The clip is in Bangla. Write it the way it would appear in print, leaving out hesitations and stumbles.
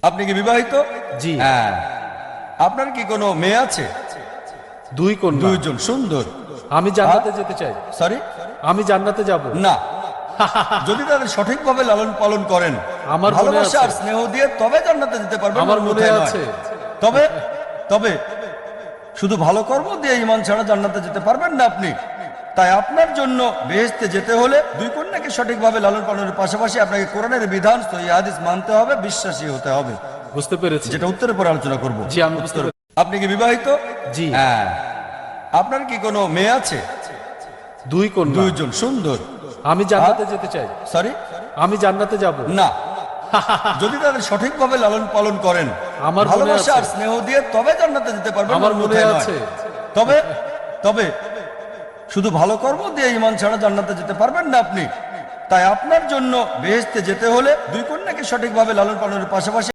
আপনি কি বিবাহিত? জি। হ্যাঁ। আপনার কি কোনো মেয়ে আছে? দুই কন্যা। দুইজন। সুন্দর। আমি জান্নাতে যেতে চাই। সরি, আমি জান্নাতে যাব। না। যদি তাদের সঠিকভাবে লালন পালন করেন, আমার মনে ভালোবাসা আর আছে। স্নেহ দিয়ে, তবে জান্নাতে যেতে পারবেন। আমার মনে অন্যথায় নয়। আছে। তবে তবে শুধু ভালো কর্ম দিয়ে ঈমান ছাড়া জান্নাতে যেতে পারবেন না আপনি। তাই আপনার জন্য বেহেশতে যেতে হলে দুই কন্যাকে সঠিকভাবে লালন পালনের পাশাপাশি আপনাকে কোরআনের বিধান, সহিহ হাদিস মানতে হবে, বিশ্বাসী হতে হবে। বুঝতে পেরেছি। যেটা উত্তরের পরে আলোচনা করব। জি, আমি বুঝতে পেরেছি। আপনি কি বিবাহিত? জি। হ্যাঁ। আপনার কি কোনো মেয়ে আছে? দুই কন্যা। দুইজন। সুন্দর। আমি জান্নাতে যেতে চাই। সরি, আমি জান্নাতে যাব। না। যদি তাদের সঠিকভাবে লালন পালন করেন, আমার মনে ভালোবাসা আছে। আর স্নেহ দিয়ে, তবে জান্নাতে যেতে পারবেন। আমার মনে অন্যথায় নয়। আছে। তবে তবে শুধু ভালো কর্ম দিয়ে ঈমান ছাড়া জান্নাতে যেতে পারবেন না আপনি। তাই আপনার জন্য বেহেশতে যেতে হলে দুই কন্যাকে সঠিকভাবে লালন পালনের পাশাপাশি